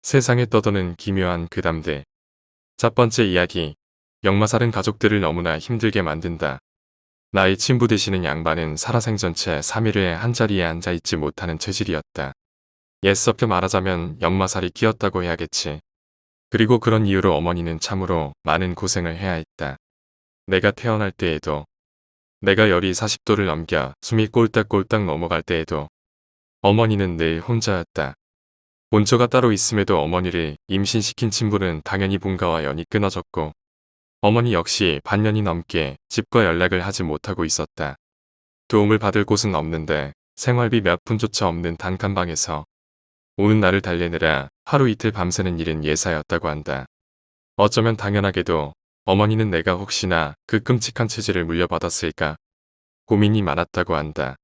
세상에 떠도는 기묘한 괴담들. 첫 번째 이야기. 역마살은 가족들을 너무나 힘들게 만든다. 나의 친부 되시는 양반은 살아생전 채 3일을 한자리에 앉아있지 못하는 체질이었다. 예스럽게 말하자면 역마살이 끼었다고 해야겠지. 그리고 그런 이유로 어머니는 참으로 많은 고생을 해야 했다. 내가 태어날 때에도, 내가 열이 40도를 넘겨 숨이 꼴딱꼴딱 넘어갈 때에도 어머니는 늘 혼자였다. 본처가 따로 있음에도 어머니를 임신시킨 친부는 당연히 본가와 연이 끊어졌고 어머니 역시 반년이 넘게 집과 연락을 하지 못하고 있었다. 도움을 받을 곳은 없는데 생활비 몇 푼조차 없는 단칸방에서 오는 날을 달래느라 하루 이틀 밤새는 일은 예사였다고 한다. 어쩌면 당연하게도 어머니는 내가 혹시나 그 끔찍한 체질을 물려받았을까 고민이 많았다고 한다.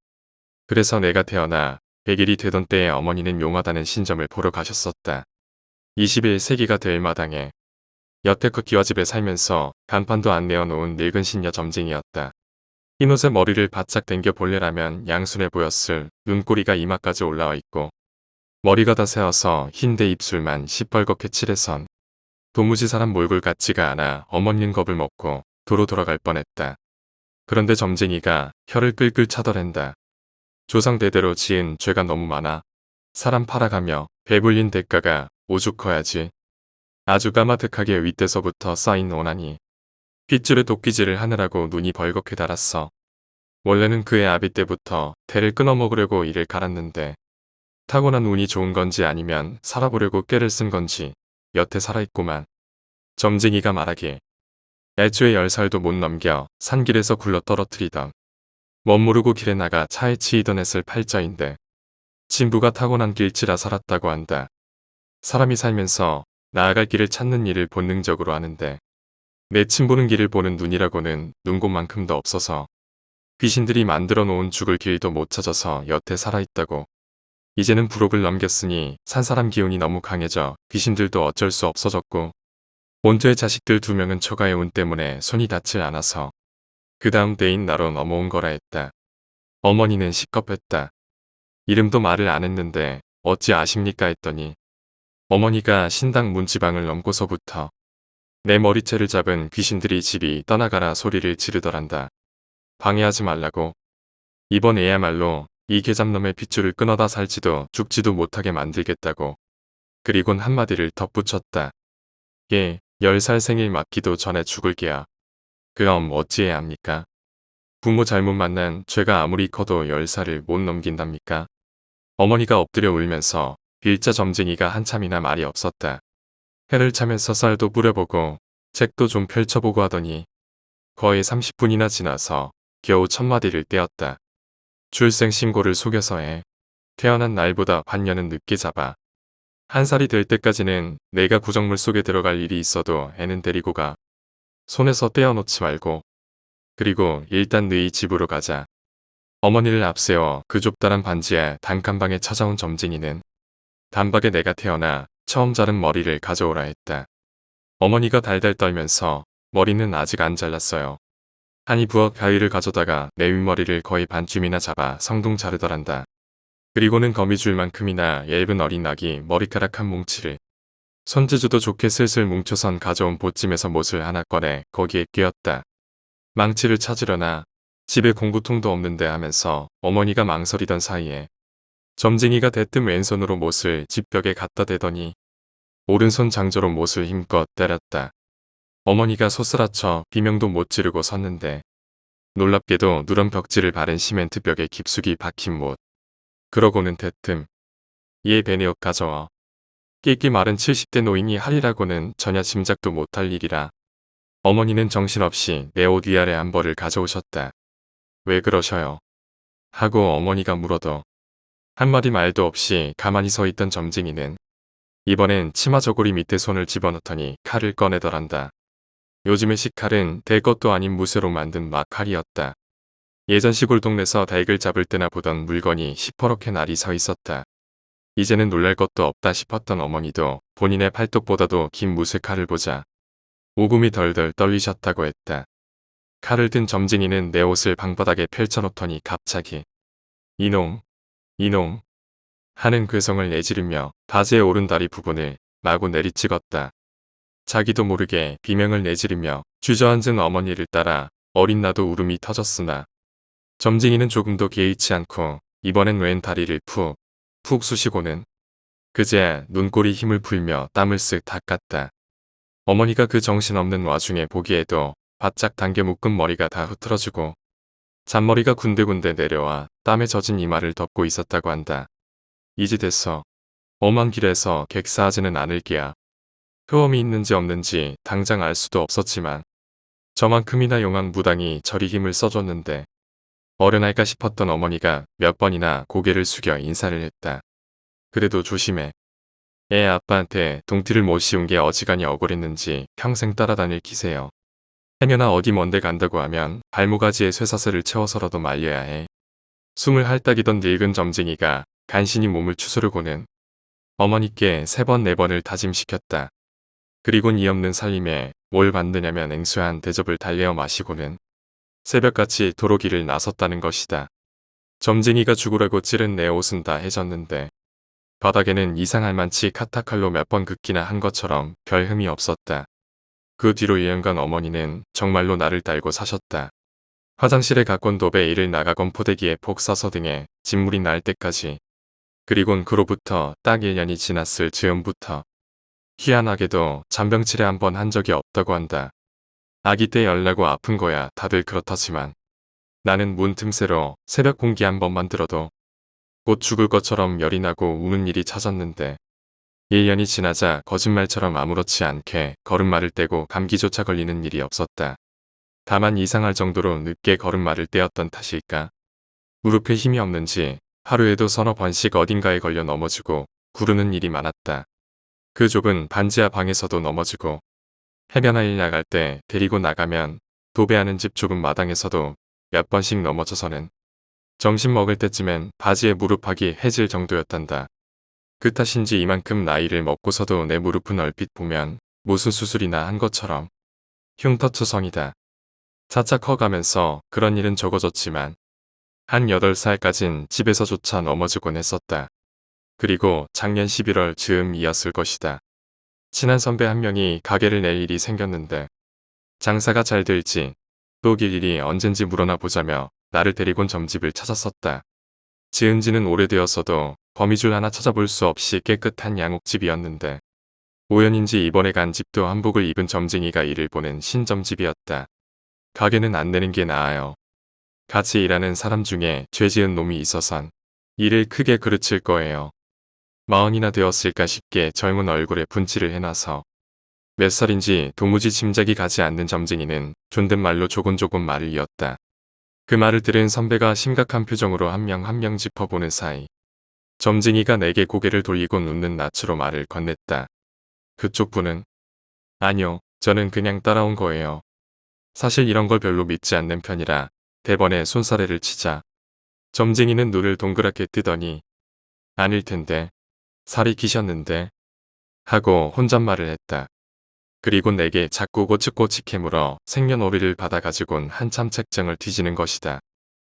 그래서 내가 태어나 100일이 되던 때에 어머니는 용하다는 신점을 보러 가셨었다. 21세기가 될 마당에 여태껏 기와집에 살면서 간판도 안 내어놓은 늙은 신녀 점쟁이였다. 흰옷에 머리를 바짝 당겨 볼래라면 양순해 보였을 눈꼬리가 이마까지 올라와 있고 머리가 다 새어서 흰데 입술만 시뻘겋게 칠해선 도무지 사람 몰골 같지가 않아 어머니는 겁을 먹고 도로 돌아갈 뻔했다. 그런데 점쟁이가 혀를 끌끌 차더랜다. 조상대대로 지은 죄가 너무 많아 사람 팔아가며 배불린 대가가 오죽 커야지. 아주 까마득하게 윗대서부터 쌓인 원한이 핏줄에 도끼질을 하느라고 눈이 벌겋게 달았어. 원래는 그의 아비 때부터 대를 끊어먹으려고 이를 갈았는데 타고난 운이 좋은 건지 아니면 살아보려고 꾀를 쓴 건지 여태 살아있구만. 점쟁이가 말하길 애초에 10살도 못 넘겨 산길에서 굴러 떨어뜨리던 멋모르고 길에 나가 차에 치이던 애슬 팔자인데 친부가 타고난 길치라 살았다고 한다. 사람이 살면서 나아갈 길을 찾는 일을 본능적으로 하는데 내 친부는 길을 보는 눈이라고는 눈곱만큼도 없어서 귀신들이 만들어 놓은 죽을 길도 못 찾아서 여태 살아있다고. 이제는 부록을 넘겼으니 산사람 기운이 너무 강해져 귀신들도 어쩔 수 없어졌고 본토의 자식들 2명은 처가의 운 때문에 손이 닿질 않아서 그 다음 때인 나로 넘어온 거라 했다. 어머니는 시겁했다. 이름도 말을 안 했는데 어찌 아십니까 했더니 어머니가 신당 문지방을 넘고서부터 내 머리채를 잡은 귀신들이 집이 떠나가라 소리를 지르더란다. 방해하지 말라고. 이번에야말로 이 계잡놈의 핏줄을 끊어다 살지도 죽지도 못하게 만들겠다고. 그리곤 한마디를 덧붙였다. 예, 10살 생일 맞기도 전에 죽을 게야. 그럼 어찌해야 합니까? 부모 잘못 만난 죄가 아무리 커도 10살을 못 넘긴답니까? 어머니가 엎드려 울면서 빌자 점쟁이가 한참이나 말이 없었다. 해를 차면서 쌀도 뿌려보고 책도 좀 펼쳐보고 하더니 거의 30분이나 지나서 겨우 첫마디를 떼었다. 출생신고를 속여서 해. 태어난 날보다 반년은 늦게 잡아. 1살이 될 때까지는 내가 구정물 속에 들어갈 일이 있어도 애는 데리고 가. 손에서 떼어놓지 말고. 그리고 일단 너희 집으로 가자. 어머니를 앞세워 그 좁다란 반지하 단칸방에 찾아온 점쟁이는 단박에 내가 태어나 처음 자른 머리를 가져오라 했다. 어머니가 달달 떨면서 머리는 아직 안 잘랐어요. 한이 부엌 가위를 가져다가 내 윗머리를 거의 반쯤이나 잡아 성둥 자르더란다. 그리고는 거미줄만큼이나 얇은 어린 아기 머리카락 한 뭉치를 손재주도 좋게 슬슬 뭉쳐선 가져온 보찜에서 못을 하나 꺼내 거기에 끼웠다. 망치를 찾으려나 집에 공구통도 없는데 하면서 어머니가 망설이던 사이에 점쟁이가 대뜸 왼손으로 못을 집벽에 갖다 대더니 오른손 장조로 못을 힘껏 때렸다. 어머니가 소스라쳐 비명도 못 지르고 섰는데 놀랍게도 누런 벽지를 바른 시멘트 벽에 깊숙이 박힌 못. 그러고는 대뜸 얘 베네옷 가져와. 끼끼 마른 70대 노인이 하리라고는 전혀 짐작도 못할 일이라. 어머니는 정신없이 내 옷 위아래 한 벌을 가져오셨다. 왜 그러셔요? 하고 어머니가 물어도 한마디 말도 없이 가만히 서 있던 점쟁이는 이번엔 치마 저고리 밑에 손을 집어넣더니 칼을 꺼내더란다. 요즘의 식칼은 될 것도 아닌 무쇠로 만든 막칼이었다. 예전 시골 동네에서 닭을 잡을 때나 보던 물건이 시퍼렇게 날이 서 있었다. 이제는 놀랄 것도 없다 싶었던 어머니도 본인의 팔뚝보다도 긴 무쇠칼을 보자 오금이 덜덜 떨리셨다고 했다. 칼을 든 점쟁이는 내 옷을 방바닥에 펼쳐놓더니 갑자기 이놈, 이놈 하는 괴성을 내지르며 바지의 오른다리 부분을 마구 내리찍었다. 자기도 모르게 비명을 내지르며 주저앉은 어머니를 따라 어린 나도 울음이 터졌으나 점쟁이는 조금도 개의치 않고 이번엔 왼 다리를 푹 쑤시고는 그제 눈꼬리 힘을 풀며 땀을 쓱 닦았다. 어머니가 그 정신없는 와중에 보기에도 바짝 당겨 묶은 머리가 다 흐트러지고 잔머리가 군데군데 내려와 땀에 젖은 이마를 덮고 있었다고 한다. 이제 됐어. 엄한 길에서 객사하지는 않을게야. 효험이 있는지 없는지 당장 알 수도 없었지만 저만큼이나 용한 무당이 저리 힘을 써줬는데 어련할까 싶었던 어머니가 몇 번이나 고개를 숙여 인사를 했다. 그래도 조심해. 애 아빠한테 동티를 못 씌운 게 어지간히 억울했는지 평생 따라다닐 기세요. 해녀나 어디 먼데 간다고 하면 발모가지에 쇠사슬을 채워서라도 말려야 해. 숨을 헐떡이던 늙은 점쟁이가 간신히 몸을 추스르고는 어머니께 3번 4번을 다짐시켰다. 그리곤 이 없는 살림에 뭘 받느냐면 앵수한 대접을 달래어 마시고는 새벽같이 도로길을 나섰다는 것이다. 점쟁이가 죽으라고 찌른 내 옷은 다 해졌는데 바닥에는 이상할 만치 카타칼로 몇 번 긋기나 한 것처럼 별 흠이 없었다. 그 뒤로 1년간 어머니는 정말로 나를 딸고 사셨다. 화장실에 가건 도배 일을 나가건 포대기에 폭 싸서 등에 진물이 날 때까지. 그리곤 그로부터 딱 1년이 지났을 즈음부터 희한하게도 잔병치레 한 번 한 적이 없다고 한다. 아기 때 열나고 아픈 거야 다들 그렇다지만 나는 문틈새로 새벽 공기 한 번만 들어도 곧 죽을 것처럼 열이 나고 우는 일이 찾았는데 1년이 지나자 거짓말처럼 아무렇지 않게 걸음마를 떼고 감기조차 걸리는 일이 없었다. 다만 이상할 정도로 늦게 걸음마를 떼었던 탓일까? 무릎에 힘이 없는지 하루에도 서너 번씩 어딘가에 걸려 넘어지고 구르는 일이 많았다. 그 좁은 반지하 방에서도 넘어지고 해변아 일 나갈 때 데리고 나가면 도배하는 집 좁은 마당에서도 몇 번씩 넘어져서는 점심 먹을 때쯤엔 바지에 무릎팍이 해질 정도였단다. 그 탓인지 이만큼 나이를 먹고서도 내 무릎은 얼핏 보면 무슨 수술이나 한 것처럼 흉터투성이다. 차차 커가면서 그런 일은 적어졌지만 한 8살까진 집에서조차 넘어지곤 했었다. 그리고 작년 11월 즈음이었을 것이다. 친한 선배 한 명이 가게를 낼 일이 생겼는데 장사가 잘 될지 또 길 일이 언젠지 물어나 보자며 나를 데리곤 점집을 찾았었다. 지은 지는 오래되었어도 거미줄 하나 찾아볼 수 없이 깨끗한 양옥집이었는데 우연인지 이번에 간 집도 한복을 입은 점쟁이가 일을 보는 신점집이었다. 가게는 안 내는 게 나아요. 같이 일하는 사람 중에 죄 지은 놈이 있어선 일을 크게 그르칠 거예요. 40이나 되었을까 싶게 젊은 얼굴에 분칠을 해놔서 몇 살인지 도무지 짐작이 가지 않는 점쟁이는 존댓말로 조곤조곤 말을 이었다. 그 말을 들은 선배가 심각한 표정으로 한 명 한 명 짚어보는 사이 점쟁이가 내게 고개를 돌리고 웃는 낯으로 말을 건넸다. 그쪽 분은? 아니요, 저는 그냥 따라온 거예요. 사실 이런 걸 별로 믿지 않는 편이라 대번에 손사래를 치자 점쟁이는 눈을 동그랗게 뜨더니 아닐 텐데 살이 기셨는데 하고 혼잣말을 했다. 그리고 내게 자꾸 꼬치꼬치 물어 생년월일을 받아가지곤 한참 책장을 뒤지는 것이다.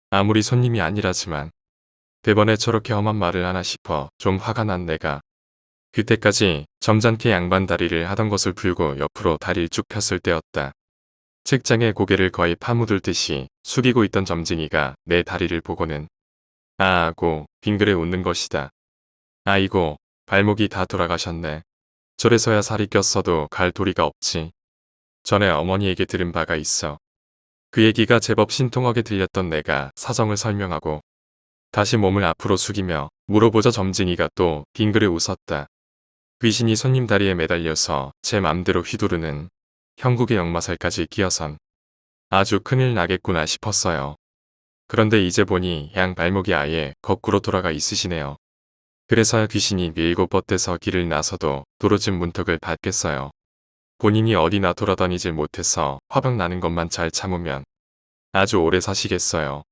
아무리 손님이 아니라지만 대번에 저렇게 험한 말을 하나 싶어 좀 화가 난 내가 그때까지 점잖게 양반 다리를 하던 것을 풀고 옆으로 다리를 쭉 폈을 때였다. 책장에 고개를 거의 파묻을 듯이 숙이고 있던 점쟁이가 내 다리를 보고는 아 하고 빙그레 웃는 것이다. 아이고 발목이 다 돌아가셨네. 저래서야 살이 꼈어도 갈 도리가 없지. 전에 어머니에게 들은 바가 있어. 그 얘기가 제법 신통하게 들렸던 내가 사정을 설명하고 다시 몸을 앞으로 숙이며 물어보자 점쟁이가 또 빙그레 웃었다. 귀신이 손님 다리에 매달려서 제 맘대로 휘두르는 형국의 역마살까지 끼어선 아주 큰일 나겠구나 싶었어요. 그런데 이제 보니 양 발목이 아예 거꾸로 돌아가 있으시네요. 그래서야 귀신이 밀고 뻗대서 길을 나서도 도로집 문턱을 밟겠어요. 본인이 어디나 돌아다니질 못해서 화병 나는 것만 잘 참으면 아주 오래 사시겠어요.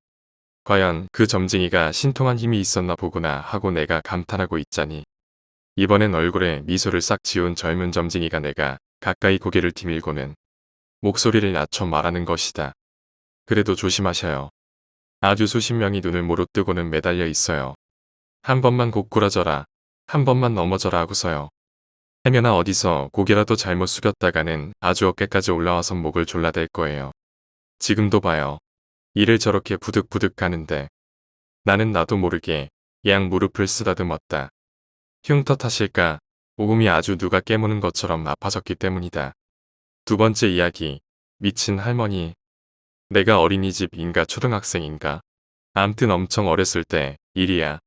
과연 그 점쟁이가 신통한 힘이 있었나 보구나 하고 내가 감탄하고 있자니 이번엔 얼굴에 미소를 싹 지운 젊은 점쟁이가 내가 가까이 고개를 디밀고는 목소리를 낮춰 말하는 것이다. 그래도 조심하셔요. 아주 수십 명이 눈을 모로뜨고는 매달려 있어요. 한 번만 고꾸라져라. 한 번만 넘어져라 하고서요. 해면아 어디서 고개라도 잘못 숙였다가는 아주 어깨까지 올라와서 목을 졸라댈 거예요. 지금도 봐요. 이를 저렇게 부득부득 가는데 나는 나도 모르게 양 무릎을 쓰다듬었다. 흉터 탓일까? 오금이 아주 누가 깨무는 것처럼 아파졌기 때문이다. 두 번째 이야기. 미친 할머니. 내가 어린이집인가 초등학생인가? 암튼 엄청 어렸을 때 일이야.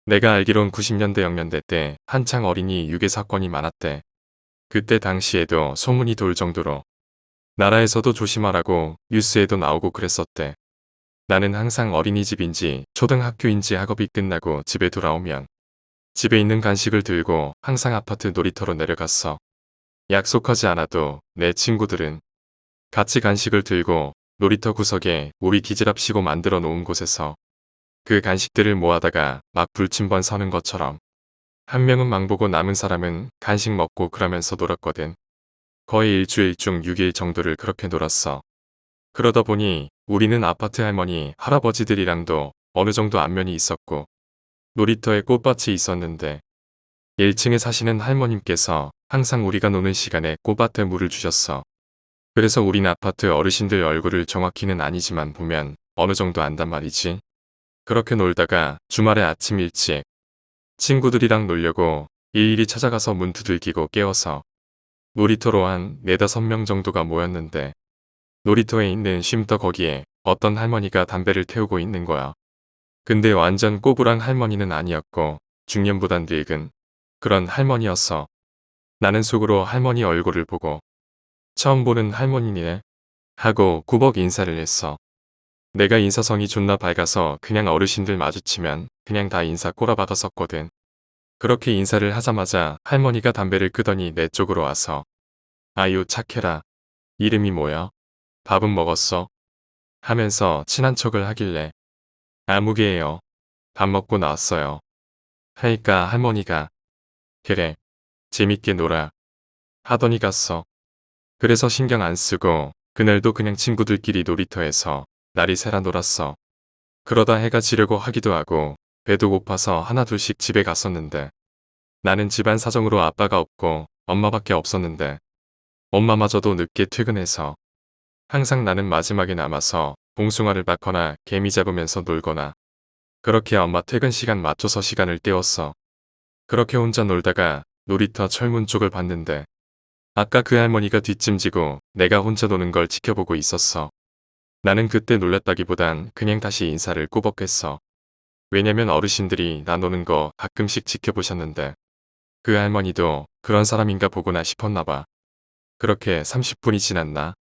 내가 알기론 90년대 00년대 때 한창 어린이 유괴 사건이 많았대. 그때 당시에도 소문이 돌 정도로 나라에서도 조심하라고 뉴스에도 나오고 그랬었대. 나는 항상 어린이집인지 초등학교인지 학업이 끝나고 집에 돌아오면 집에 있는 간식을 들고 항상 아파트 놀이터로 내려갔어. 약속하지 않아도 내 친구들은 같이 간식을 들고 놀이터 구석에 우리 기지랍시고 만들어 놓은 곳에서 그 간식들을 모아다가 막 불침번 서는 것처럼 한 명은 망보고 남은 사람은 간식 먹고 그러면서 놀았거든. 거의 일주일 중 6일 정도를 그렇게 놀았어. 그러다 보니 우리는 아파트 할머니, 할아버지들이랑도 어느 정도 안면이 있었고 놀이터에 꽃밭이 있었는데 1층에 사시는 할머님께서 항상 우리가 노는 시간에 꽃밭에 물을 주셨어. 그래서 우린 아파트 어르신들 얼굴을 정확히는 아니지만 보면 어느 정도 안단 말이지. 그렇게 놀다가 주말에 아침 일찍 친구들이랑 놀려고 일일이 찾아가서 문 두들기고 깨워서 놀이터로 한 4~5명 정도가 모였는데 놀이터에 있는 쉼터 거기에 어떤 할머니가 담배를 태우고 있는 거야. 근데 완전 꼬부랑 할머니는 아니었고 중년보단 늙은 그런 할머니였어. 나는 속으로 할머니 얼굴을 보고 처음 보는 할머니네 하고 꾸벅 인사를 했어. 내가 인사성이 존나 밝아서 그냥 어르신들 마주치면 그냥 다 인사 꼬라박았었거든. 그렇게 인사를 하자마자 할머니가 담배를 끄더니 내 쪽으로 와서 아유 착해라. 이름이 뭐야? 밥은 먹었어? 하면서 친한 척을 하길래 아무개예요. 밥 먹고 나왔어요. 하니까 할머니가 그래 재밌게 놀아 하더니 갔어. 그래서 신경 안 쓰고 그날도 그냥 친구들끼리 놀이터에서 날이 새라 놀았어. 그러다 해가 지려고 하기도 하고 배도 고파서 하나둘씩 집에 갔었는데 나는 집안 사정으로 아빠가 없고 엄마밖에 없었는데 엄마마저도 늦게 퇴근해서 항상 나는 마지막에 남아서 봉숭아를 빻거나 개미 잡으면서 놀거나 그렇게 엄마 퇴근 시간 맞춰서 시간을 때웠어. 그렇게 혼자 놀다가 놀이터 철문 쪽을 봤는데 아까 그 할머니가 뒷짐지고 내가 혼자 노는 걸 지켜보고 있었어. 나는 그때 놀랐다기보단 그냥 다시 인사를 꾸벅했어. 왜냐면 어르신들이 나 노는 거 가끔씩 지켜보셨는데 그 할머니도 그런 사람인가 보구나 싶었나 봐. 그렇게 30분이 지났나?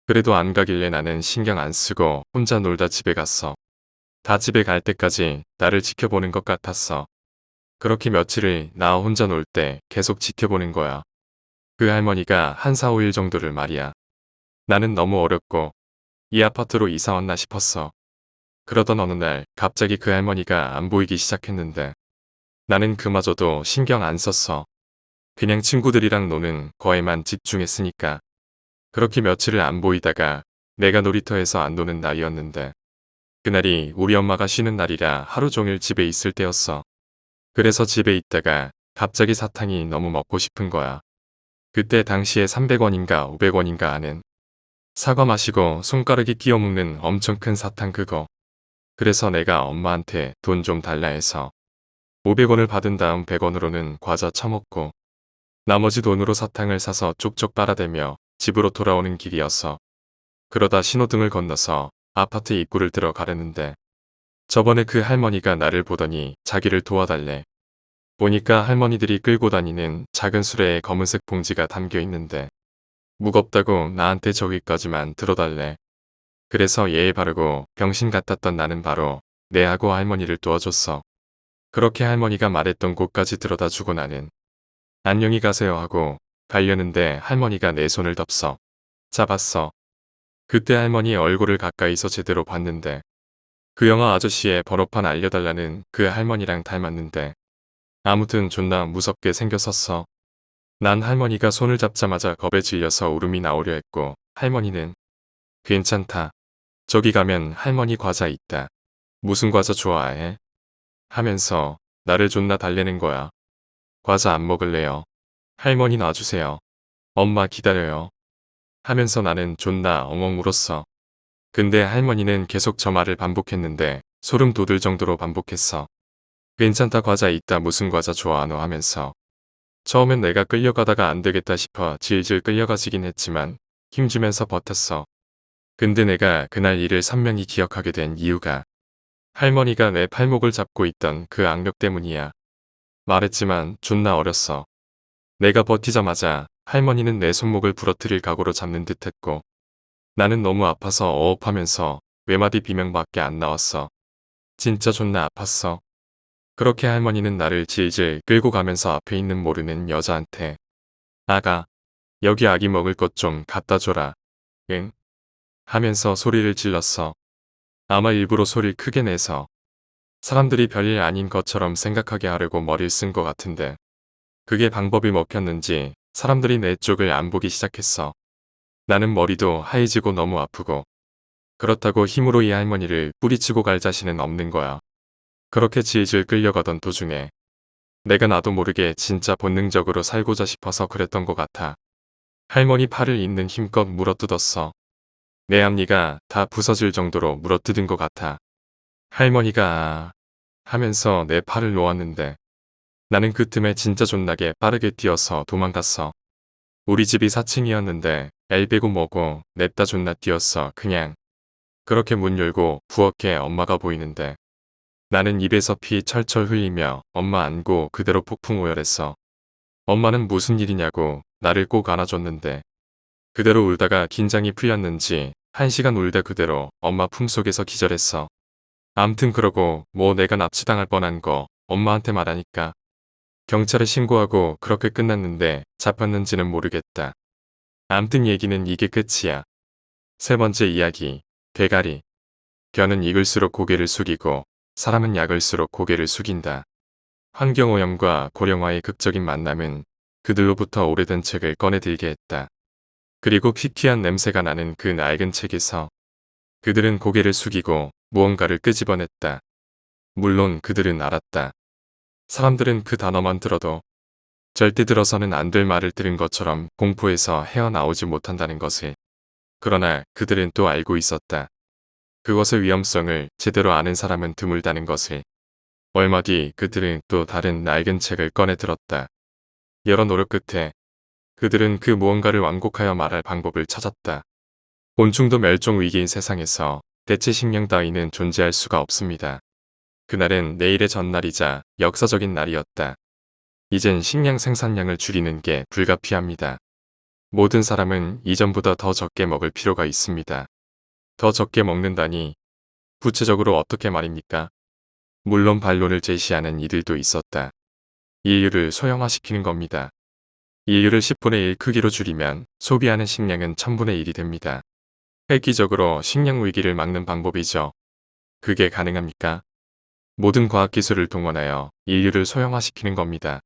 그래도 안 가길래 나는 신경 안 쓰고 혼자 놀다 집에 갔어. 다 집에 갈 때까지 나를 지켜보는 것 같았어. 그렇게 며칠을 나 혼자 놀 때 계속 지켜보는 거야. 그 할머니가 한 4~5일 정도를 말이야. 나는 너무 어렵고 이 아파트로 이사 왔나 싶었어. 그러던 어느 날 갑자기 그 할머니가 안 보이기 시작했는데 나는 그마저도 신경 안 썼어. 그냥 친구들이랑 노는 거에만 집중했으니까. 그렇게 며칠을 안 보이다가 내가 놀이터에서 안 노는 날이었는데 그날이 우리 엄마가 쉬는 날이라 하루 종일 집에 있을 때였어. 그래서 집에 있다가 갑자기 사탕이 너무 먹고 싶은 거야. 그때 당시에 300원인가 500원인가 하는 사과 마시고 손가락에 끼워 먹는 엄청 큰 사탕 그거. 그래서 내가 엄마한테 돈 좀 달라 해서 500원을 받은 다음 100원으로는 과자 처먹고 나머지 돈으로 사탕을 사서 쪽쪽 빨아대며 집으로 돌아오는 길이었어. 그러다 신호등을 건너서 아파트 입구를 들어가려는데 저번에 그 할머니가 나를 보더니 자기를 도와달래. 보니까 할머니들이 끌고 다니는 작은 수레에 검은색 봉지가 담겨 있는데 무겁다고 나한테 저기까지만 들어달래. 그래서 예의 바르고 병신 같았던 나는 바로 내하고 할머니를 도와줬어. 그렇게 할머니가 말했던 곳까지 들어다 주고 나는 안녕히 가세요 하고 가려는데 할머니가 내 손을 덥석 잡았어. 그때 할머니 얼굴을 가까이서 제대로 봤는데 그 영화 아저씨의 번호판 알려달라는 그 할머니랑 닮았는데 아무튼 존나 무섭게 생겼었어. 난 할머니가 손을 잡자마자 겁에 질려서 울음이 나오려 했고 할머니는 괜찮다. 저기 가면 할머니 과자 있다. 무슨 과자 좋아해? 하면서 나를 존나 달래는 거야. 과자 안 먹을래요. 할머니 놔주세요. 엄마 기다려요. 하면서 나는 존나 엉엉 울었어. 근데 할머니는 계속 저 말을 반복했는데 소름 돋을 정도로 반복했어. 괜찮다 과자 있다 무슨 과자 좋아하노 하면서. 처음엔 내가 끌려가다가 안 되겠다 싶어 질질 끌려가지긴 했지만 힘주면서 버텼어. 근데 내가 그날 일을 선명히 기억하게 된 이유가 할머니가 내 팔목을 잡고 있던 그 악력 때문이야. 말했지만 존나 어렸어. 내가 버티자마자 할머니는 내 손목을 부러뜨릴 각오로 잡는 듯 했고 나는 너무 아파서 어업하면서 외마디 비명밖에 안 나왔어. 진짜 존나 아팠어. 그렇게 할머니는 나를 질질 끌고 가면서 앞에 있는 모르는 여자한테 아가, 여기 아기 먹을 것 좀 갖다 줘라. 응? 하면서 소리를 질렀어. 아마 일부러 소리를 크게 내서 사람들이 별일 아닌 것처럼 생각하게 하려고 머리를 쓴 것 같은데 그게 방법이 먹혔는지 사람들이 내 쪽을 안 보기 시작했어. 나는 머리도 하얘지고 너무 아프고 그렇다고 힘으로 이 할머니를 뿌리치고 갈 자신은 없는 거야. 그렇게 질질 끌려가던 도중에 내가 나도 모르게 진짜 본능적으로 살고자 싶어서 그랬던 것 같아. 할머니 팔을 있는 힘껏 물어뜯었어. 내 앞니가 다 부서질 정도로 물어뜯은 것 같아. 할머니가 하면서 내 팔을 놓았는데 나는 그 틈에 진짜 존나게 빠르게 뛰어서 도망갔어. 우리 집이 4층이었는데 엘베고 뭐고 냅다 존나 뛰었어 그냥. 그렇게 문 열고 부엌에 엄마가 보이는데 나는 입에서 피 철철 흘리며 엄마 안고 그대로 폭풍 오열했어. 엄마는 무슨 일이냐고 나를 꼭 안아줬는데 그대로 울다가 긴장이 풀렸는지 1시간 울다 그대로 엄마 품속에서 기절했어. 암튼 그러고 뭐 내가 납치당할 뻔한 거 엄마한테 말하니까 경찰에 신고하고 그렇게 끝났는데 잡혔는지는 모르겠다. 암튼 얘기는 이게 끝이야. 세 번째 이야기. 대가리. 겨는 익을수록 고개를 숙이고 사람은 약을수록 고개를 숙인다. 환경오염과 고령화의 극적인 만남은 그들로부터 오래된 책을 꺼내들게 했다. 그리고 피피한 냄새가 나는 그 낡은 책에서 그들은 고개를 숙이고 무언가를 끄집어냈다. 물론 그들은 알았다. 사람들은 그 단어만 들어도 절대 들어서는 안 될 말을 들은 것처럼 공포에서 헤어나오지 못한다는 것을. 그러나 그들은 또 알고 있었다. 그것의 위험성을 제대로 아는 사람은 드물다는 것을. 얼마 뒤 그들은 또 다른 낡은 책을 꺼내 들었다. 여러 노력 끝에 그들은 그 무언가를 완곡하여 말할 방법을 찾았다. 곤충도 멸종 위기인 세상에서 대체 식량 따위는 존재할 수가 없습니다. 그날은 내일의 전날이자 역사적인 날이었다. 이젠 식량 생산량을 줄이는 게 불가피합니다. 모든 사람은 이전보다 더 적게 먹을 필요가 있습니다. 더 적게 먹는다니 구체적으로 어떻게 말입니까? 물론 반론을 제시하는 이들도 있었다. 인류를 소형화시키는 겁니다. 인류를 10분의 1 크기로 줄이면 소비하는 식량은 1000분의 1이 됩니다. 획기적으로 식량 위기를 막는 방법이죠. 그게 가능합니까? 모든 과학기술을 동원하여 인류를 소형화시키는 겁니다.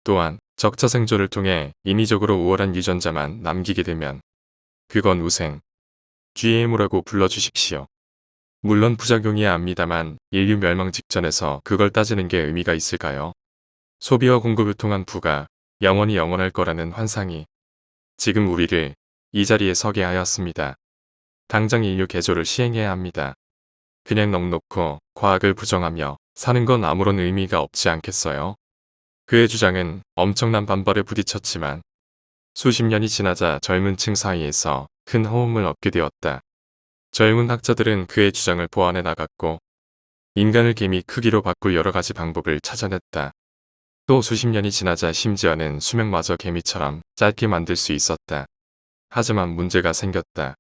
또한 적자 생존을 통해 인위적으로 우월한 유전자만 남기게 되면 그건 우생, GMO라고 불러주십시오. 물론 부작용이야 합니다만 인류 멸망 직전에서 그걸 따지는 게 의미가 있을까요? 소비와 공급을 통한 부가 영원히 영원할 거라는 환상이 지금 우리를 이 자리에 서게 하였습니다. 당장 인류 개조를 시행해야 합니다. 그냥 넋놓고 과학을 부정하며 사는 건 아무런 의미가 없지 않겠어요? 그의 주장은 엄청난 반발에 부딪혔지만 수십 년이 지나자 젊은 층 사이에서 큰 호응을 얻게 되었다. 젊은 학자들은 그의 주장을 보완해 나갔고 인간을 개미 크기로 바꿀 여러 가지 방법을 찾아냈다. 또 수십 년이 지나자 심지어는 수명마저 개미처럼 짧게 만들 수 있었다. 하지만 문제가 생겼다.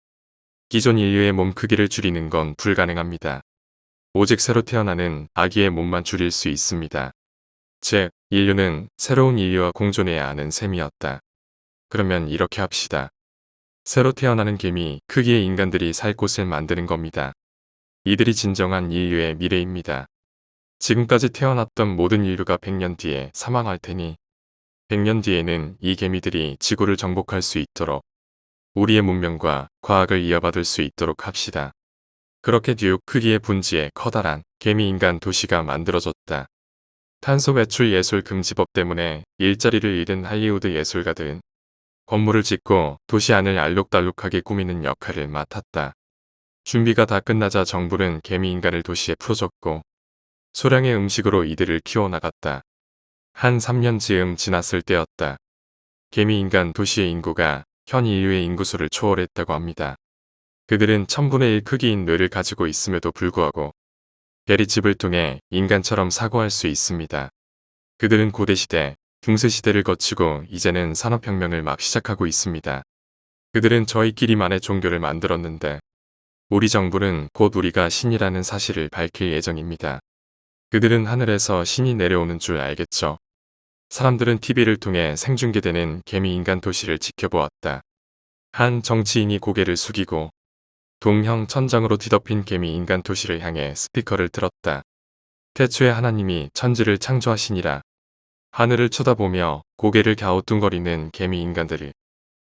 기존 인류의 몸 크기를 줄이는 건 불가능합니다. 오직 새로 태어나는 아기의 몸만 줄일 수 있습니다. 즉, 인류는 새로운 인류와 공존해야 하는 셈이었다. 그러면 이렇게 합시다. 새로 태어나는 개미 크기의 인간들이 살 곳을 만드는 겁니다. 이들이 진정한 인류의 미래입니다. 지금까지 태어났던 모든 인류가 100년 뒤에 사망할 테니 100년 뒤에는 이 개미들이 지구를 정복할 수 있도록 우리의 문명과 과학을 이어받을 수 있도록 합시다. 그렇게 뉴욕 크기의 분지에 커다란 개미 인간 도시가 만들어졌다. 탄소 배출 예술 금지법 때문에 일자리를 잃은 할리우드 예술가들은 건물을 짓고 도시 안을 알록달록하게 꾸미는 역할을 맡았다. 준비가 다 끝나자 정부는 개미인간을 도시에 풀어줬고 소량의 음식으로 이들을 키워나갔다. 한 3년 즈음 지났을 때였다. 개미인간 도시의 인구가 현 인류의 인구수를 초월했다고 합니다. 그들은 1000분의 1 크기인 뇌를 가지고 있음에도 불구하고 대리집을 통해 인간처럼 사고할 수 있습니다. 그들은 고대시대, 중세시대를 거치고 이제는 산업혁명을 막 시작하고 있습니다. 그들은 저희끼리만의 종교를 만들었는데 우리 정부는 곧 우리가 신이라는 사실을 밝힐 예정입니다. 그들은 하늘에서 신이 내려오는 줄 알겠죠. 사람들은 TV를 통해 생중계되는 개미인간 도시를 지켜보았다. 한 정치인이 고개를 숙이고 동형 천장으로 뒤덮인 개미인간 도시를 향해 스피커를 틀었다. 태초에 하나님이 천지를 창조하시니라. 하늘을 쳐다보며 고개를 갸우뚱거리는 개미인간들을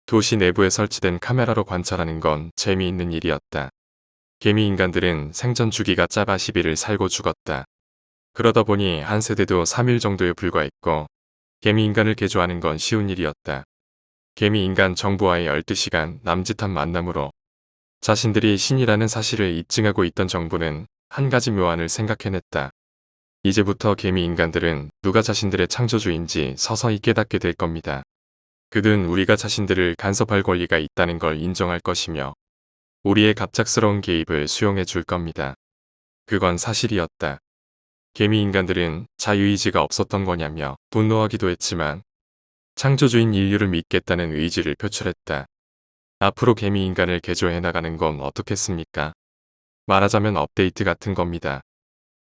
도시 내부에 설치된 카메라로 관찰하는 건 재미있는 일이었다. 개미인간들은 생전 주기가 짧아 10일을 살고 죽었다. 그러다 보니 한 세대도 3일 정도에 불과했고 개미인간을 개조하는 건 쉬운 일이었다. 개미인간 정부와의 12시간 남짓한 만남으로 자신들이 신이라는 사실을 입증하고 있던 정부는 한 가지 묘안을 생각해냈다. 이제부터 개미인간들은 누가 자신들의 창조주인지 서서히 깨닫게 될 겁니다. 그들은 우리가 자신들을 간섭할 권리가 있다는 걸 인정할 것이며 우리의 갑작스러운 개입을 수용해 줄 겁니다. 그건 사실이었다. 개미인간들은 자유의지가 없었던 거냐며 분노하기도 했지만 창조주인 인류를 믿겠다는 의지를 표출했다. 앞으로 개미인간을 개조해 나가는 건 어떻겠습니까? 말하자면 업데이트 같은 겁니다.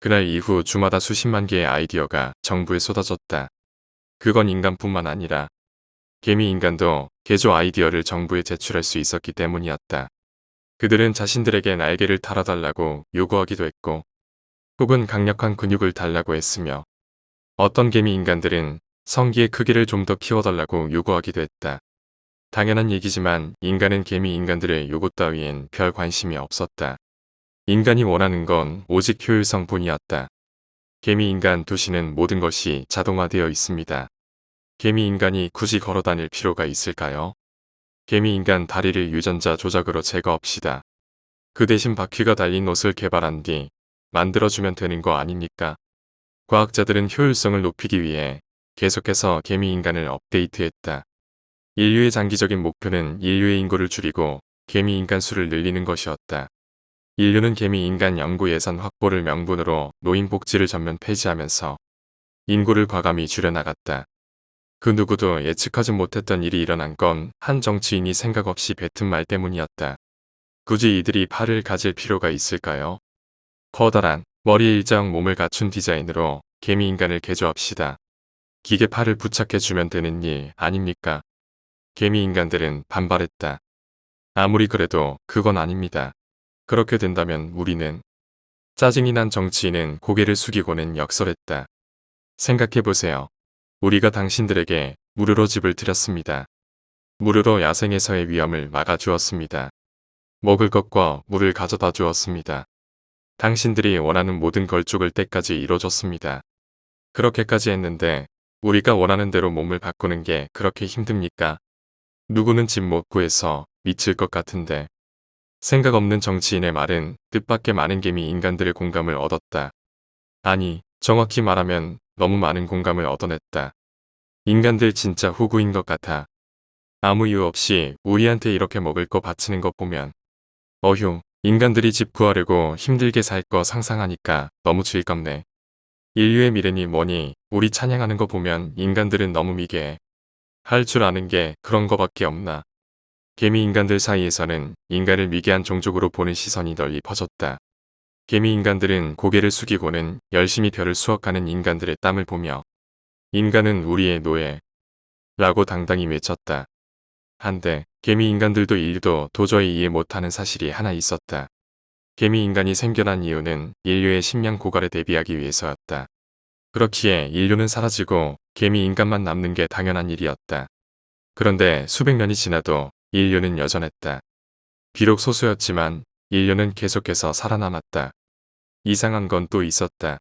그날 이후 주마다 수십만 개의 아이디어가 정부에 쏟아졌다. 그건 인간뿐만 아니라 개미인간도 개조 아이디어를 정부에 제출할 수 있었기 때문이었다. 그들은 자신들에게 날개를 달아달라고 요구하기도 했고 혹은 강력한 근육을 달라고 했으며 어떤 개미인간들은 성기의 크기를 좀 더 키워달라고 요구하기도 했다. 당연한 얘기지만 인간은 개미인간들의 요구 따위엔 별 관심이 없었다. 인간이 원하는 건 오직 효율성뿐이었다. 개미인간 도시는 모든 것이 자동화되어 있습니다. 개미인간이 굳이 걸어다닐 필요가 있을까요? 개미인간 다리를 유전자 조작으로 제거합시다. 그 대신 바퀴가 달린 옷을 개발한 뒤 만들어주면 되는 거 아닙니까? 과학자들은 효율성을 높이기 위해 계속해서 개미인간을 업데이트했다. 인류의 장기적인 목표는 인류의 인구를 줄이고 개미인간 수를 늘리는 것이었다. 인류는 개미인간 연구 예산 확보를 명분으로 노인복지를 전면 폐지하면서 인구를 과감히 줄여나갔다. 그 누구도 예측하지 못했던 일이 일어난 건 한 정치인이 생각 없이 뱉은 말 때문이었다. 굳이 이들이 팔을 가질 필요가 있을까요? 커다란 머리 일정 몸을 갖춘 디자인으로 개미인간을 개조합시다. 기계 팔을 부착해주면 되는 일 아닙니까? 개미인간들은 반발했다. 아무리 그래도 그건 아닙니다. 그렇게 된다면 우리는 짜증이 난 정치인은 고개를 숙이고는 역설했다. 생각해보세요. 우리가 당신들에게 무료로 집을 드렸습니다. 무료로 야생에서의 위험을 막아주었습니다. 먹을 것과 물을 가져다 주었습니다. 당신들이 원하는 모든 걸쭉을 때까지 이뤄줬습니다. 그렇게까지 했는데 우리가 원하는 대로 몸을 바꾸는 게 그렇게 힘듭니까? 누구는 집 못 구해서 미칠 것 같은데 생각 없는 정치인의 말은 뜻밖의 많은 개미 인간들의 공감을 얻었다. 아니, 정확히 말하면 너무 많은 공감을 얻어냈다. 인간들 진짜 호구인 것 같아. 아무 이유 없이 우리한테 이렇게 먹을 거 바치는 거 보면 어휴, 인간들이 집 구하려고 힘들게 살 거 상상하니까 너무 즐겁네. 인류의 미래니 뭐니 우리 찬양하는 거 보면 인간들은 너무 미개해. 할 줄 아는 게 그런 거밖에 없나. 개미 인간들 사이에서는 인간을 미개한 종족으로 보는 시선이 널리 퍼졌다. 개미 인간들은 고개를 숙이고는 열심히 별을 수확하는 인간들의 땀을 보며 인간은 우리의 노예 라고 당당히 외쳤다. 한데 개미 인간들도 인류도 도저히 이해 못하는 사실이 하나 있었다. 개미 인간이 생겨난 이유는 인류의 식량 고갈에 대비하기 위해서였다. 그렇기에 인류는 사라지고 개미 인간만 남는 게 당연한 일이었다. 그런데 수백 년이 지나도 인류는 여전했다. 비록 소수였지만 인류는 계속해서 살아남았다. 이상한 건 또 있었다.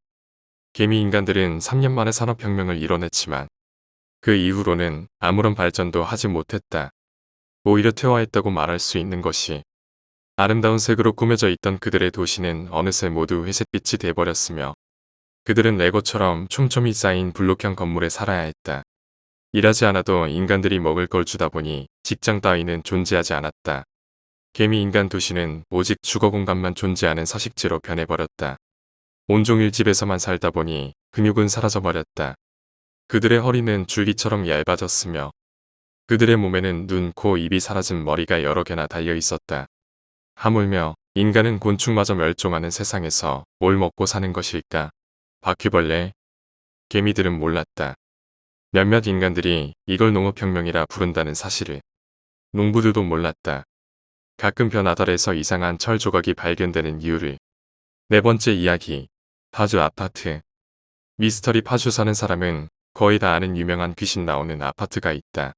개미 인간들은 3년 만에 산업혁명을 이뤄냈지만 그 이후로는 아무런 발전도 하지 못했다. 오히려 퇴화했다고 말할 수 있는 것이 아름다운 색으로 꾸며져 있던 그들의 도시는 어느새 모두 회색빛이 돼버렸으며 그들은 레고처럼 촘촘히 쌓인 블록형 건물에 살아야 했다. 일하지 않아도 인간들이 먹을 걸 주다 보니 직장 따위는 존재하지 않았다. 개미 인간 도시는 오직 주거 공간만 존재하는 서식지로 변해버렸다. 온종일 집에서만 살다 보니 근육은 사라져버렸다. 그들의 허리는 줄기처럼 얇아졌으며 그들의 몸에는 눈, 코, 입이 사라진 머리가 여러 개나 달려 있었다. 하물며 인간은 곤충마저 멸종하는 세상에서 뭘 먹고 사는 것일까? 바퀴벌레? 개미들은 몰랐다. 몇몇 인간들이 이걸 농업혁명이라 부른다는 사실을. 농부들도 몰랐다. 가끔 변아달에서 이상한 철 조각이 발견되는 이유를. 네 번째 이야기. 파주 아파트. 미스터리 파주 사는 사람은 거의 다 아는 유명한 귀신 나오는 아파트가 있다.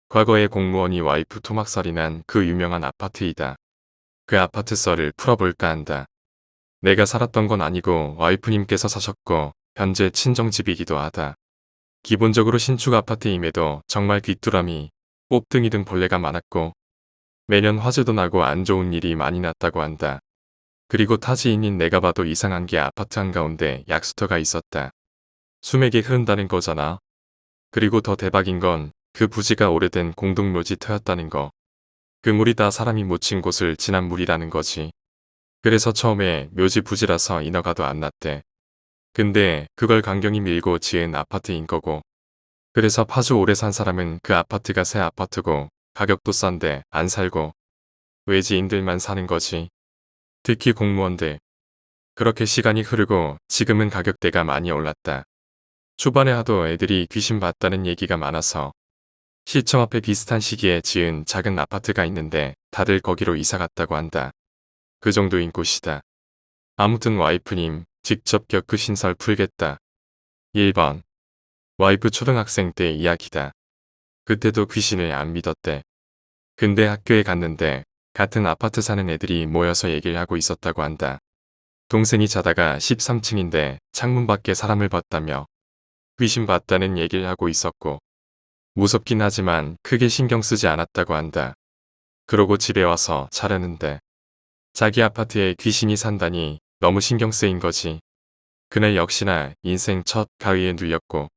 과거에 공무원이 와이프 토막살이 난 그 유명한 아파트이다. 그 아파트 썰을 풀어볼까 한다. 내가 살았던 건 아니고 와이프님께서 사셨고 현재 친정집이기도 하다. 기본적으로 신축 아파트임에도 정말 귀뚜라미, 꼽등이 등 벌레가 많았고 매년 화재도 나고 안 좋은 일이 많이 났다고 한다. 그리고 타지인인 내가 봐도 이상한 게 아파트 한가운데 약수터가 있었다. 수맥이 흐른다는 거잖아. 그리고 더 대박인 건 그 부지가 오래된 공동묘지터였다는 거. 그 물이 다 사람이 묻힌 곳을 지난 물이라는 거지. 그래서 처음에 묘지 부지라서 인허가도 안 났대. 근데 그걸 강경히 밀고 지은 아파트인 거고. 그래서 파주 오래 산 사람은 그 아파트가 새 아파트고 가격도 싼데 안 살고 외지인들만 사는 거지. 특히 공무원들. 그렇게 시간이 흐르고 지금은 가격대가 많이 올랐다. 초반에 하도 애들이 귀신 봤다는 얘기가 많아서 시청 앞에 비슷한 시기에 지은 작은 아파트가 있는데 다들 거기로 이사 갔다고 한다. 그 정도인 곳이다. 아무튼 와이프님 직접 겪으신 설 풀겠다. 1번. 와이프 초등학생 때 이야기다. 그때도 귀신을 안 믿었대. 근데 학교에 갔는데 같은 아파트 사는 애들이 모여서 얘기를 하고 있었다고 한다. 동생이 자다가 13층인데 창문 밖에 사람을 봤다며 귀신 봤다는 얘기를 하고 있었고 무섭긴 하지만 크게 신경 쓰지 않았다고 한다. 그러고 집에 와서 자려는데 자기 아파트에 귀신이 산다니 너무 신경 쓰인 거지. 그날 역시나 인생 첫 가위에 눌렸고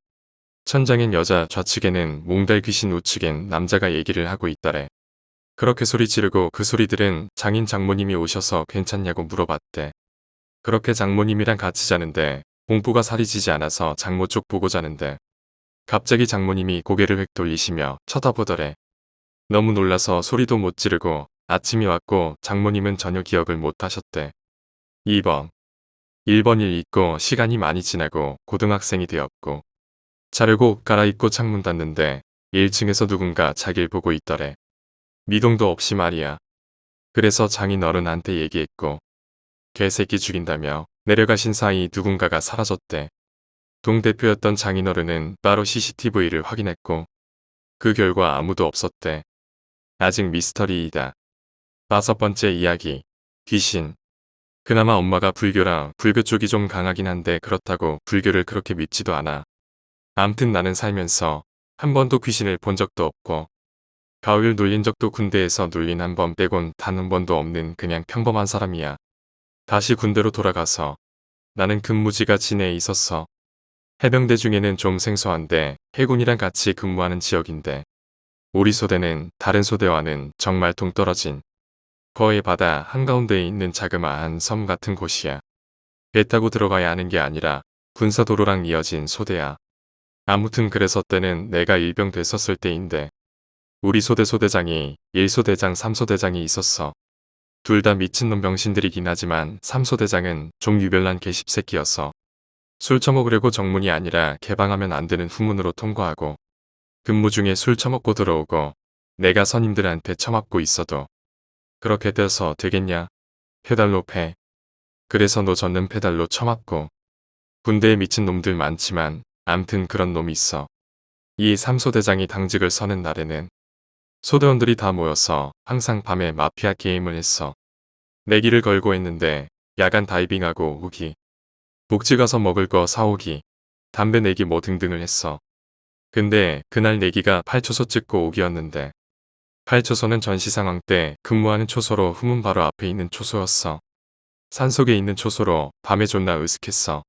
천장엔 여자 좌측에는 몽달 귀신 우측엔 남자가 얘기를 하고 있더래. 그렇게 소리 지르고 그 소리들은 장인 장모님이 오셔서 괜찮냐고 물어봤대. 그렇게 장모님이랑 같이 자는데 공부가 살이 지지 않아서 장모 쪽 보고 자는데 갑자기 장모님이 고개를 획 돌리시며 쳐다보더래. 너무 놀라서 소리도 못 지르고 아침이 왔고 장모님은 전혀 기억을 못 하셨대. 2번. 1번 일 있고 시간이 많이 지나고 고등학생이 되었고 자려고 옷 갈아입고 창문 닫는데 1층에서 누군가 자길 보고 있더래. 미동도 없이 말이야. 그래서 장인 어른한테 얘기했고 개새끼 죽인다며 내려가신 사이 누군가가 사라졌대. 동대표였던 장인어른은 따로 CCTV를 확인했고 그 결과 아무도 없었대. 아직 미스터리이다. 5번째 이야기. 귀신. 그나마 엄마가 불교라 불교 쪽이 좀 강하긴 한데 그렇다고 불교를 그렇게 믿지도 않아. 암튼 나는 살면서 한 번도 귀신을 본 적도 없고 가을 눌린 적도 군대에서 눌린 한 번 빼곤 단 한 번도 없는 그냥 평범한 사람이야. 다시 군대로 돌아가서 나는 근무지가 진해에 있었어. 해병대 중에는 좀 생소한데 해군이랑 같이 근무하는 지역인데 우리 소대는 다른 소대와는 정말 동떨어진 거의 바다 한가운데에 있는 자그마한 섬 같은 곳이야. 배 타고 들어가야 하는 게 아니라 군사도로랑 이어진 소대야. 아무튼 그래서 때는 내가 일병 됐었을 때인데 우리 소대 소대장이 1소대장 3소대장이 있었어. 둘 다 미친놈 병신들이긴 하지만 3소대장은 좀 유별난 개십새끼였어. 술 처먹으려고 정문이 아니라 개방하면 안 되는 후문으로 통과하고 근무 중에 술 처먹고 들어오고 내가 선임들한테 처맞고 있어도 그렇게 돼서 되겠냐? 페달로 패. 그래서 너 젓는 페달로 처맞고 군대에 미친 놈들 많지만 암튼 그런 놈이 있어. 이 3소대장이 당직을 서는 날에는 소대원들이 다 모여서 항상 밤에 마피아 게임을 했어. 내기를 걸고 했는데 야간 다이빙하고 우기. 복지 가서 먹을 거 사오기, 담배 내기 뭐 등등을 했어. 근데 그날 내기가 8초소 찍고 오기였는데 8초소는 전시 상황 때 근무하는 초소로 후문 바로 앞에 있는 초소였어. 산속에 있는 초소로 밤에 존나 으슥했어.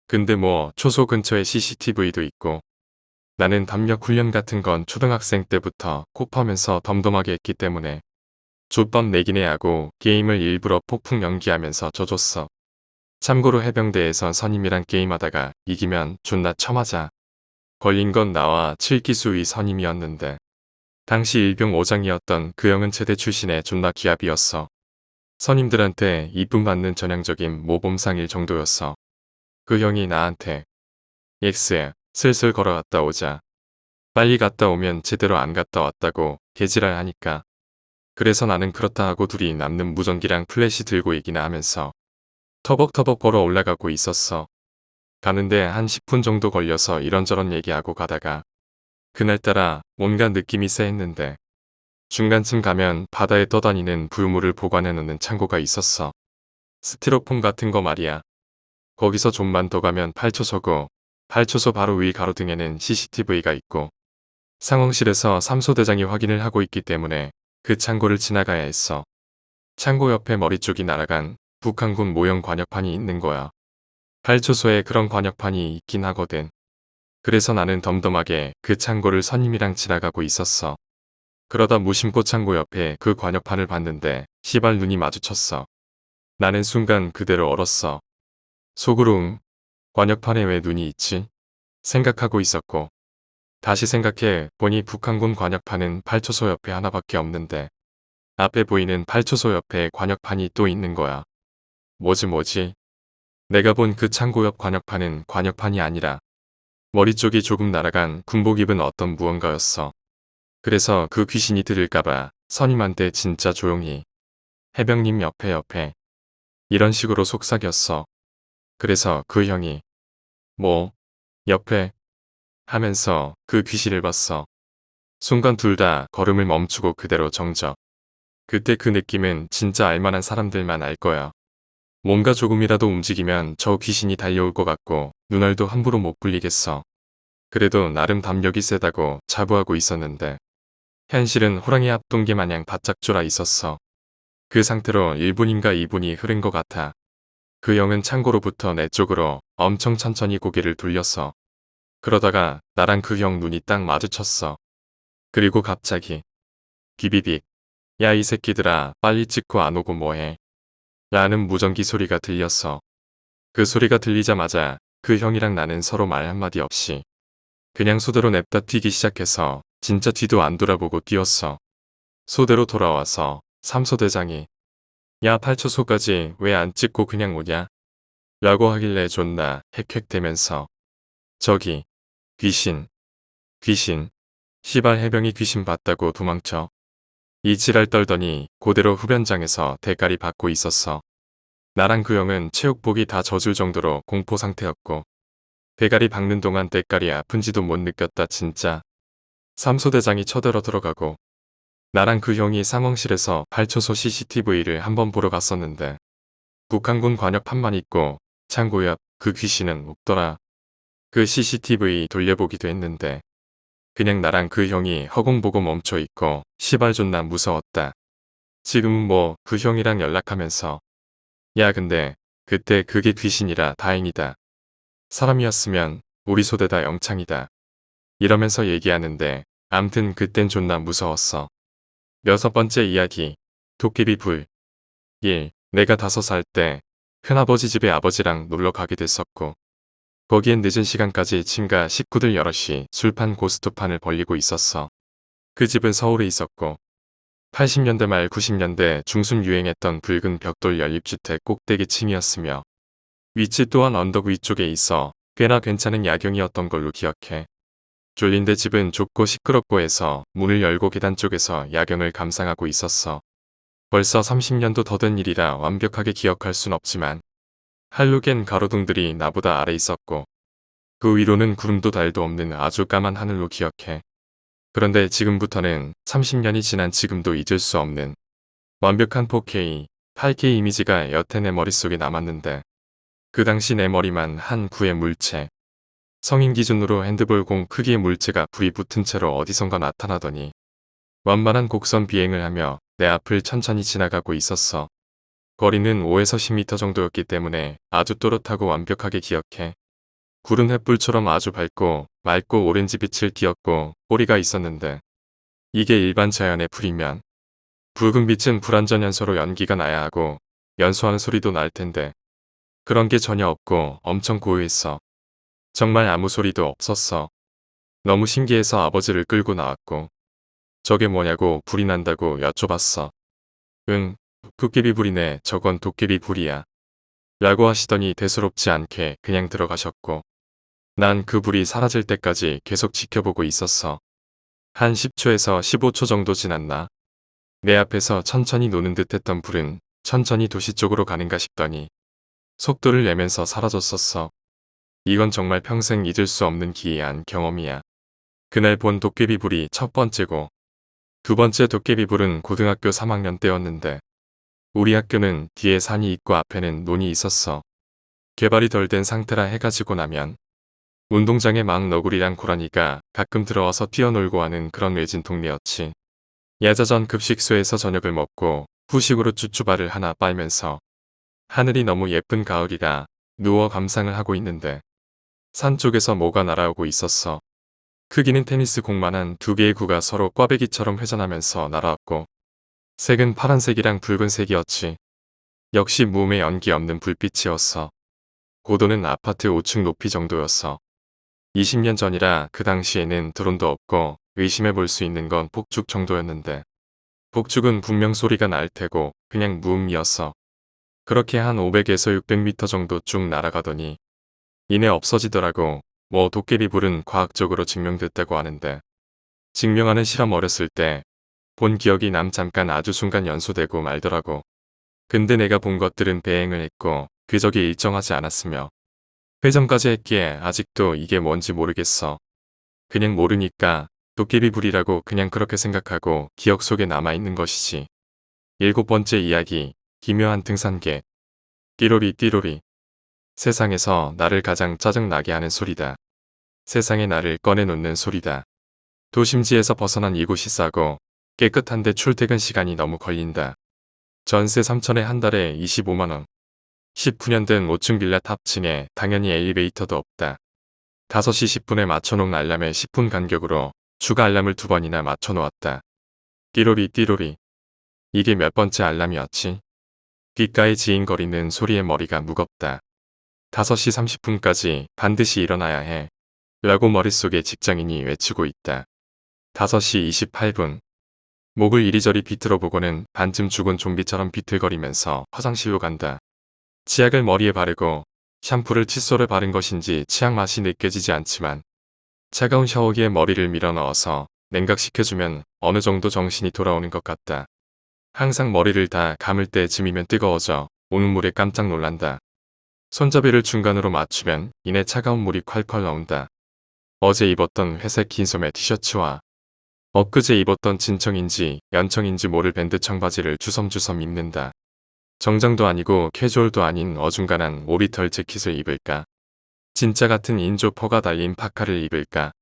근데 뭐 초소 근처에 CCTV도 있고 나는 담력 훈련 같은 건 초등학생 때부터 곱하면서 덤덤하게 했기 때문에 족밥 내기네 하고 게임을 일부러 폭풍 연기하면서 져줬어. 참고로 해병대에선 선임이랑 게임하다가 이기면 존나 쳐맞아. 걸린 건 나와 7기수 위 선임이었는데 당시 일병 5장이었던 그 형은 체대 출신의 존나 기합이었어. 선임들한테 이쁨 받는 전형적인 모범상일 정도였어. 그 형이 나한테 엑스에 슬슬 걸어갔다 오자. 빨리 갔다 오면 제대로 안 갔다 왔다고 개지랄 하니까. 그래서 나는 그렇다 하고 둘이 남는 무전기랑 플래시 들고 얘기나 하면서 터벅터벅 걸어 올라가고 있었어. 가는데 한 10분 정도 걸려서 이런저런 얘기하고 가다가 그날따라 온갖 느낌이 쎄했는데 중간쯤 가면 바다에 떠다니는 부유물을 보관해 놓는 창고가 있었어. 스티로폼 같은 거 말이야. 거기서 좀만 더 가면 8초소고 8초소 바로 위 가로등에는 CCTV가 있고 상황실에서 삼소대장이 확인을 하고 있기 때문에 그 창고를 지나가야 했어. 창고 옆에 머리 쪽이 날아간 북한군 모형 관역판이 있는 거야. 8초소에 그런 관역판이 있긴 하거든. 그래서 나는 덤덤하게 그 창고를 선임이랑 지나가고 있었어. 그러다 무심코 창고 옆에 그 관역판을 봤는데 시발 눈이 마주쳤어. 나는 순간 그대로 얼었어. 속으로 관역판에 왜 눈이 있지? 생각하고 있었고 다시 생각해 보니 북한군 관역판은 8초소 옆에 하나밖에 없는데 앞에 보이는 8초소 옆에 관역판이 또 있는 거야. 뭐지? 내가 본 그 창고 옆 관역판은 관역판이 아니라 머리 쪽이 조금 날아간 군복 입은 어떤 무언가였어. 그래서 그 귀신이 들을까봐 선임한테 진짜 조용히 해병님 옆에 이런 식으로 속삭였어. 그래서 그 형이 뭐 옆에 하면서 그 귀신을 봤어. 순간 둘 다 걸음을 멈추고 그대로 정적. 그때 그 느낌은 진짜 알만한 사람들만 알 거야. 뭔가 조금이라도 움직이면 저 귀신이 달려올 것 같고 눈알도 함부로 못 굴리겠어. 그래도 나름 담력이 세다고 자부하고 있었는데 현실은 호랑이 합동개 마냥 바짝 졸아 있었어. 그 상태로 1분인가 2분이 흐른 것 같아. 그 형은 창고로부터 내 쪽으로 엄청 천천히 고개를 돌렸어. 그러다가 나랑 그 형 눈이 딱 마주쳤어. 그리고 갑자기 비비빅 야 이 새끼들아 빨리 찍고 안 오고 뭐해 라는 무전기 소리가 들렸어. 그 소리가 들리자마자 그 형이랑 나는 서로 말 한마디 없이 그냥 소대로 냅다 뛰기 시작해서 진짜 뒤도 안 돌아보고 뛰었어. 소대로 돌아와서 삼소대장이 야 8초소까지 왜 안 찍고 그냥 오냐? 라고 하길래 존나 헥헥대면서 저기 귀신 시발 해병이 귀신 봤다고 도망쳐. 이 지랄 떨더니 그대로 흡연장에서 대가리 받고 있었어. 나랑 그 형은 체육복이 다 젖을 정도로 공포 상태였고 대가리 박는 동안 대가리 아픈지도 못 느꼈다 진짜. 삼소대장이 쳐들어 들어가고 나랑 그 형이 상황실에서 8초소 CCTV를 한번 보러 갔었는데 북한군 관역판만 있고 창고 옆 그 귀신은 없더라. 그 CCTV 돌려보기도 했는데 그냥 나랑 그 형이 허공보고 멈춰있고 시발 존나 무서웠다. 지금은 뭐 그 형이랑 연락하면서 야 근데 그때 그게 귀신이라 다행이다. 사람이었으면 우리 소대다 영창이다. 이러면서 얘기하는데 암튼 그땐 존나 무서웠어. 6번째 이야기 도깨비 불 1. 내가 5살 때 큰아버지 집에 아버지랑 놀러 가게 됐었고 거기엔 늦은 시간까지 친가 식구들 여럿이 술판 고스톱판을 벌리고 있었어. 그 집은 서울에 있었고 80년대 말 90년대 중순 유행했던 붉은 벽돌 연립주택 꼭대기층이었으며 위치 또한 언덕 위쪽에 있어 꽤나 괜찮은 야경이었던 걸로 기억해. 졸린데 집은 좁고 시끄럽고 해서 문을 열고 계단 쪽에서 야경을 감상하고 있었어. 벌써 30년도 더 된 일이라 완벽하게 기억할 순 없지만 할로겐 가로등들이 나보다 아래 있었고 그 위로는 구름도 달도 없는 아주 까만 하늘로 기억해. 그런데 지금부터는 30년이 지난 지금도 잊을 수 없는 완벽한 4K, 8K 이미지가 여태 내 머릿속에 남았는데 그 당시 내 머리만 한 구의 물체. 성인 기준으로 핸드볼 공 크기의 물체가 불이 붙은 채로 어디선가 나타나더니 완만한 곡선 비행을 하며 내 앞을 천천히 지나가고 있었어. 거리는 5에서 10m 정도였기 때문에 아주 또렷하고 완벽하게 기억해. 구른 횃불처럼 아주 밝고 맑고 오렌지빛을 띠었고 꼬리가 있었는데 이게 일반 자연의 불이면 붉은 빛은 불완전 연소로 연기가 나야 하고 연소하는 소리도 날 텐데 그런 게 전혀 없고 엄청 고요했어. 정말 아무 소리도 없었어. 너무 신기해서 아버지를 끌고 나왔고 저게 뭐냐고 불이 난다고 여쭤봤어. 응, 도깨비 불이네. 저건 도깨비 불이야. 라고 하시더니 대수롭지 않게 그냥 들어가셨고 난 그 불이 사라질 때까지 계속 지켜보고 있었어. 한 10초에서 15초 정도 지났나? 내 앞에서 천천히 노는 듯했던 불은 천천히 도시 쪽으로 가는가 싶더니 속도를 내면서 사라졌었어. 이건 정말 평생 잊을 수 없는 기이한 경험이야. 그날 본 도깨비 불이 첫 번째고 두 번째 도깨비 불은 고등학교 3학년 때였는데 우리 학교는 뒤에 산이 있고 앞에는 논이 있었어. 개발이 덜 된 상태라 해가 지고 나면 운동장에 막 너구리랑 고라니가 가끔 들어와서 뛰어놀고 하는 그런 외진 동네였지. 야자전 급식소에서 저녁을 먹고 후식으로 쭈쭈바를 하나 빨면서 하늘이 너무 예쁜 가을이라 누워 감상을 하고 있는데 산 쪽에서 뭐가 날아오고 있었어. 크기는 테니스 공만한 두 개의 구가 서로 꽈배기처럼 회전하면서 날아왔고 색은 파란색이랑 붉은색이었지. 역시 무음의 연기 없는 불빛이었어. 고도는 아파트 5층 높이 정도였어. 20년 전이라 그 당시에는 드론도 없고 의심해 볼 수 있는 건 폭죽 정도였는데 폭죽은 분명 소리가 날 테고 그냥 무음이었어. 그렇게 한 500에서 600m 정도 쭉 날아가더니 이내 없어지더라고. 뭐 도깨비 불은 과학적으로 증명됐다고 하는데 증명하는 실험 어렸을 때 본 기억이 잠깐 아주 순간 연소되고 말더라고. 근데 내가 본 것들은 배행을 했고 궤적이 일정하지 않았으며 회전까지 했기에 아직도 이게 뭔지 모르겠어. 그냥 모르니까 도깨비 불이라고 그냥 그렇게 생각하고 기억 속에 남아있는 것이지. 7번째 이야기, 기묘한 등산개. 띠로리 띠로리. 세상에서 나를 가장 짜증나게 하는 소리다. 세상에 나를 꺼내놓는 소리다. 도심지에서 벗어난 이곳이 싸고 깨끗한데 출퇴근 시간이 너무 걸린다. 전세 3천에 한 달에 25만원. 19년 된 5층 빌라 탑층에 당연히 엘리베이터도 없다. 5시 10분에 맞춰놓은 알람에 10분 간격으로 추가 알람을 2번이나 맞춰놓았다. 띠로리 띠로리. 이게 몇 번째 알람이었지? 귓가에 지잉거리는 소리에 머리가 무겁다. 5시 30분까지 반드시 일어나야 해. 라고 머릿속에 직장인이 외치고 있다. 5시 28분. 목을 이리저리 비틀어 보고는 반쯤 죽은 좀비처럼 비틀거리면서 화장실로 간다. 치약을 머리에 바르고 샴푸를 칫솔에 바른 것인지 치약 맛이 느껴지지 않지만 차가운 샤워기에 머리를 밀어 넣어서 냉각시켜주면 어느 정도 정신이 돌아오는 것 같다. 항상 머리를 다 감을 때쯤이면 뜨거워져 오는 물에 깜짝 놀란다. 손잡이를 중간으로 맞추면 이내 차가운 물이 콸콸 나온다. 어제 입었던 회색 긴 소매 티셔츠와 엊그제 입었던 진청인지 연청인지 모를 밴드 청바지를 주섬주섬 입는다. 정장도 아니고 캐주얼도 아닌 어중간한 오리털 재킷을 입을까? 진짜 같은 인조 퍼가 달린 파카를 입을까?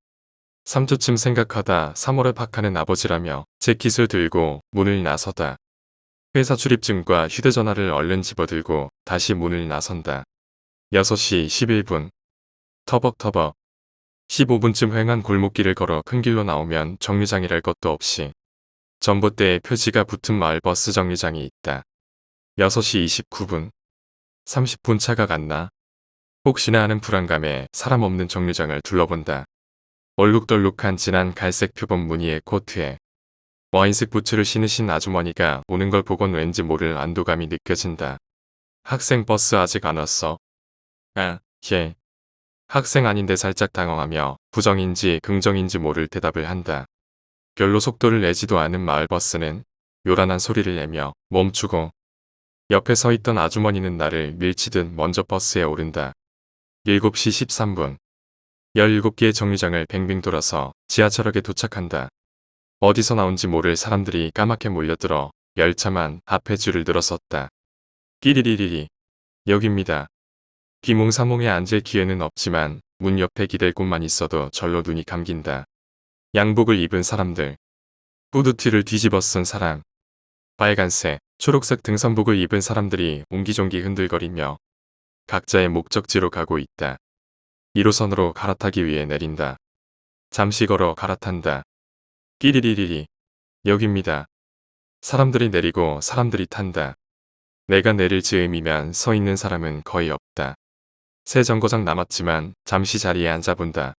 3주쯤 생각하다 3월에 파카는 아버지라며 재킷을 들고 문을 나서다. 회사 출입증과 휴대전화를 얼른 집어들고 다시 문을 나선다. 6시 11분. 터벅터벅. 15분쯤 횡한 골목길을 걸어 큰 길로 나오면 정류장이랄 것도 없이 전봇대에 표지가 붙은 마을 버스 정류장이 있다. 6시 29분. 30분 차가 갔나? 혹시나 하는 불안감에 사람 없는 정류장을 둘러본다. 얼룩덜룩한 진한 갈색 표범 무늬의 코트에 와인색 부츠를 신으신 아주머니가 오는 걸 보곤 왠지 모를 안도감이 느껴진다. 학생 버스 아직 안 왔어? 아, 걔. 학생 아닌데 살짝 당황하며 부정인지 긍정인지 모를 대답을 한다. 별로 속도를 내지도 않은 마을버스는 요란한 소리를 내며 멈추고 옆에 서 있던 아주머니는 나를 밀치듯 먼저 버스에 오른다. 7시 13분. 17개의 정류장을 뱅뱅 돌아서 지하철역에 도착한다. 어디서 나온지 모를 사람들이 까맣게 몰려들어 열차만 앞에 줄을 늘어섰다. 끼리리리리. 여기입니다. 비몽사몽에 앉을 기회는 없지만 문 옆에 기댈 곳만 있어도 절로 눈이 감긴다. 양복을 입은 사람들, 후드티를 뒤집어 쓴 사람, 빨간색, 초록색 등산복을 입은 사람들이 옹기종기 흔들거리며 각자의 목적지로 가고 있다. 1호선으로 갈아타기 위해 내린다. 잠시 걸어 갈아탄다. 끼리리리리. 여깁니다. 사람들이 내리고 사람들이 탄다. 내가 내릴 즈음이면 서 있는 사람은 거의 없다. 새 정거장 남았지만 잠시 자리에 앉아본다.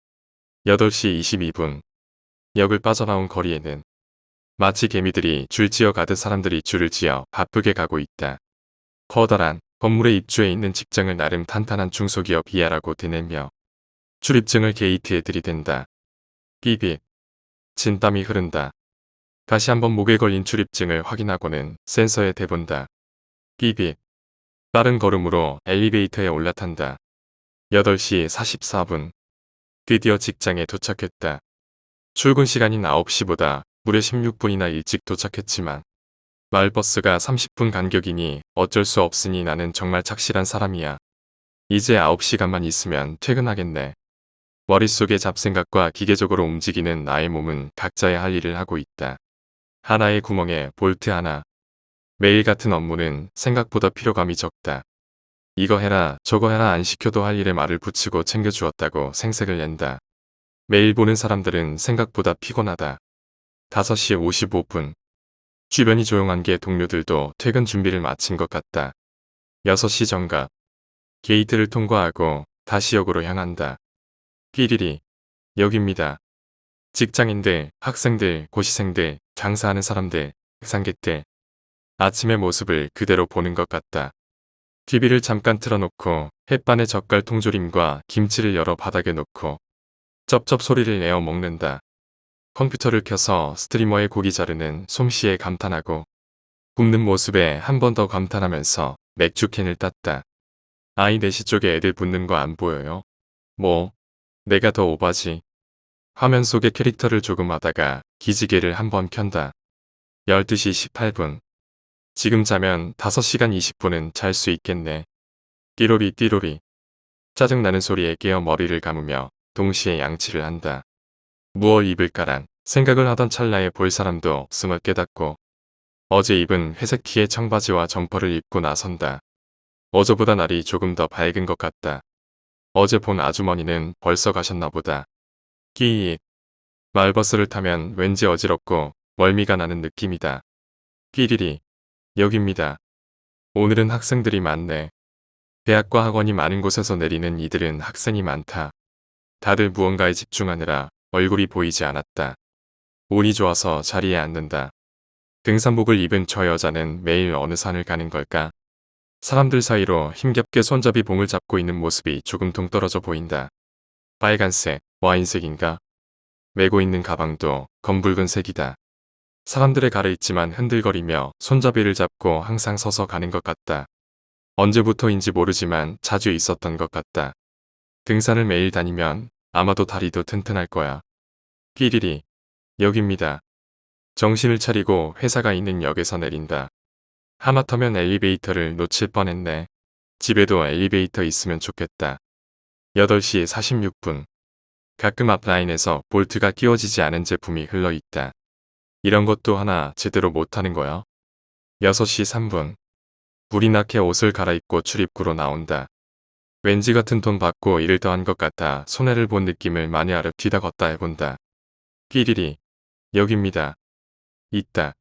8시 22분. 역을 빠져나온 거리에는 마치 개미들이 줄지어 가듯 사람들이 줄을 지어 바쁘게 가고 있다. 커다란 건물에 입주해 있는 직장을 나름 탄탄한 중소기업 이하라고 드내며 출입증을 게이트에 들이댄다. 삐빗. 진땀이 흐른다. 다시 한번 목에 걸린 출입증을 확인하고는 센서에 대본다. 삐빗. 빠른 걸음으로 엘리베이터에 올라탄다. 8시 44분. 드디어 직장에 도착했다. 출근 시간인 9시보다 무려 16분이나 일찍 도착했지만 마을버스가 30분 간격이니 어쩔 수 없으니 나는 정말 착실한 사람이야. 이제 9시간만 있으면 퇴근하겠네. 머릿속의 잡생각과 기계적으로 움직이는 나의 몸은 각자의 할 일을 하고 있다. 하나의 구멍에 볼트 하나. 매일 같은 업무는 생각보다 피로감이 적다. 이거 해라 저거 해라 안 시켜도 할 일에 말을 붙이고 챙겨주었다고 생색을 낸다. 매일 보는 사람들은 생각보다 피곤하다. 5시 55분. 주변이 조용한 게 동료들도 퇴근 준비를 마친 것 같다. 6시 정각. 게이트를 통과하고 다시 역으로 향한다. 끼리리. 역입니다. 직장인들, 학생들, 고시생들, 장사하는 사람들, 상객들. 아침의 모습을 그대로 보는 것 같다. TV를 잠깐 틀어놓고 햇반에 젓갈 통조림과 김치를 열어 바닥에 놓고 쩝쩝 소리를 내어 먹는다. 컴퓨터를 켜서 스트리머의 고기 자르는 솜씨에 감탄하고 굽는 모습에 한 번 더 감탄하면서 맥주캔을 땄다. 아이 4시 쪽에 애들 붙는 거 안 보여요? 뭐? 내가 더 오바지. 화면 속의 캐릭터를 조금 하다가 기지개를 한번 켠다. 12시 18분. 지금 자면 5시간 20분은 잘 수 있겠네. 띠로리 띠로리. 짜증나는 소리에 깨어 머리를 감으며 동시에 양치를 한다. 무얼 입을까란 생각을 하던 찰나에 볼 사람도 없음을 깨닫고 어제 입은 회색 티의 청바지와 점퍼를 입고 나선다. 어제보다 날이 조금 더 밝은 것 같다. 어제 본 아주머니는 벌써 가셨나 보다. 끼익. 마을버스를 타면 왠지 어지럽고 멀미가 나는 느낌이다. 끼리리. 여깁니다. 오늘은 학생들이 많네. 대학과 학원이 많은 곳에서 내리는 이들은 학생이 많다. 다들 무언가에 집중하느라 얼굴이 보이지 않았다. 운이 좋아서 자리에 앉는다. 등산복을 입은 저 여자는 매일 어느 산을 가는 걸까? 사람들 사이로 힘겹게 손잡이 봉을 잡고 있는 모습이 조금 동떨어져 보인다. 빨간색, 와인색인가? 메고 있는 가방도 검붉은 색이다. 사람들의 가르있지만 흔들거리며 손잡이를 잡고 항상 서서 가는 것 같다. 언제부터인지 모르지만 자주 있었던 것 같다. 등산을 매일 다니면 아마도 다리도 튼튼할 거야. 끼리리. 역입니다. 정신을 차리고 회사가 있는 역에서 내린다. 하마터면 엘리베이터를 놓칠 뻔했네. 집에도 엘리베이터 있으면 좋겠다. 8시 46분. 가끔 앞라인에서 볼트가 끼워지지 않은 제품이 흘러있다. 이런 것도 하나 제대로 못하는 거야. 6시 3분. 불이 나게 옷을 갈아입고 출입구로 나온다. 왠지 같은 돈 받고 일을 더한 것 같아 손해를 본 느낌을 마냥 뒤다 걷다 해본다. 끼리리. 여깁니다. 있다.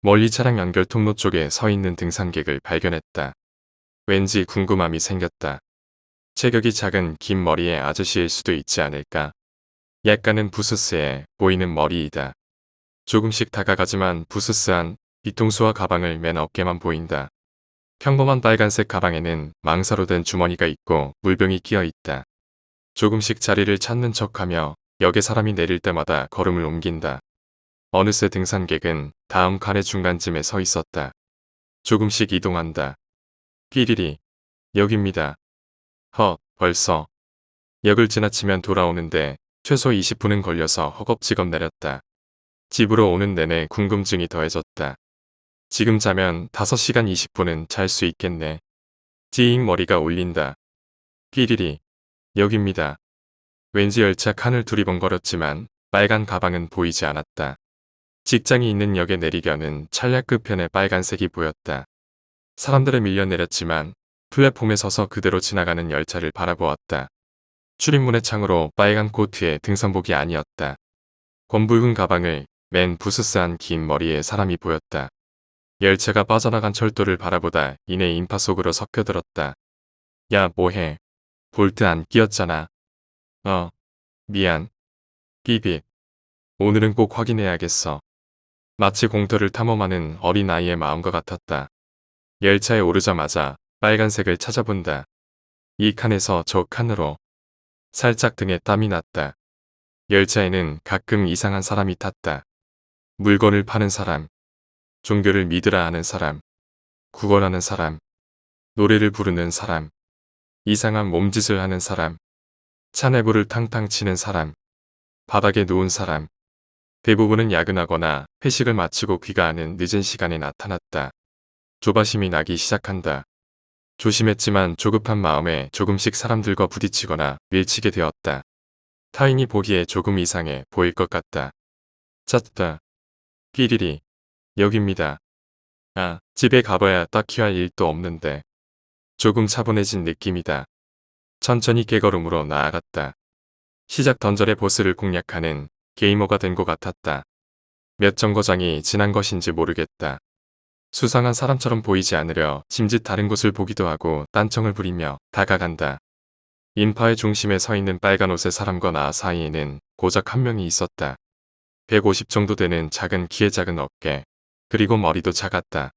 멀리 차량 연결 통로 쪽에 서 있는 등산객을 발견했다. 왠지 궁금함이 생겼다. 체격이 작은 긴 머리의 아저씨일 수도 있지 않을까. 약간은 부스스해 보이는 머리이다. 조금씩 다가가지만 부스스한 뒤통수와 가방을 맨 어깨만 보인다. 평범한 빨간색 가방에는 망사로 된 주머니가 있고 물병이 끼어 있다. 조금씩 자리를 찾는 척하며 역에 사람이 내릴 때마다 걸음을 옮긴다. 어느새 등산객은 다음 칸의 중간쯤에 서 있었다. 조금씩 이동한다. 끼리리. 역입니다. 벌써. 역을 지나치면 돌아오는데 최소 20분은 걸려서 허겁지겁 내렸다. 집으로 오는 내내 궁금증이 더해졌다. 지금 자면 5시간 20분은 잘 수 있겠네. 찌잉 머리가 울린다. 삐리리. 여깁니다. 왠지 열차 칸을 두리번거렸지만 빨간 가방은 보이지 않았다. 직장이 있는 역에 내리려는 찰나 끝편에 빨간색이 보였다. 사람들은 밀려 내렸지만 플랫폼에 서서 그대로 지나가는 열차를 바라보았다. 출입문의 창으로 빨간 코트에 등산복이 아니었다. 검붉은 가방을 맨 부스스한 긴 머리에 사람이 보였다. 열차가 빠져나간 철도를 바라보다 이내 인파 속으로 섞여들었다. 야, 뭐해? 볼트 안 끼었잖아. 미안. 삐빗. 오늘은 꼭 확인해야겠어. 마치 공터를 탐험하는 어린아이의 마음과 같았다. 열차에 오르자마자 빨간색을 찾아본다. 이 칸에서 저 칸으로. 살짝 등에 땀이 났다. 열차에는 가끔 이상한 사람이 탔다. 물건을 파는 사람, 종교를 믿으라 하는 사람, 구걸하는 사람, 노래를 부르는 사람, 이상한 몸짓을 하는 사람, 차 내부를 탕탕 치는 사람, 바닥에 누운 사람. 대부분은 야근하거나 회식을 마치고 귀가하는 늦은 시간에 나타났다. 조바심이 나기 시작한다. 조심했지만 조급한 마음에 조금씩 사람들과 부딪히거나 밀치게 되었다. 타인이 보기에 조금 이상해 보일 것 같다. 짰다. 삐리리. 여깁니다. 집에 가봐야 딱히 할 일도 없는데. 조금 차분해진 느낌이다. 천천히 깨걸음으로 나아갔다. 시작 던절의 보스를 공략하는 게이머가 된 것 같았다. 몇 정거장이 지난 것인지 모르겠다. 수상한 사람처럼 보이지 않으려 짐짓 다른 곳을 보기도 하고 딴청을 부리며 다가간다. 인파의 중심에 서 있는 빨간 옷의 사람과 나 사이에는 고작 한 명이 있었다. 150 정도 되는 작은 키에 작은 어깨, 그리고 머리도 작았다.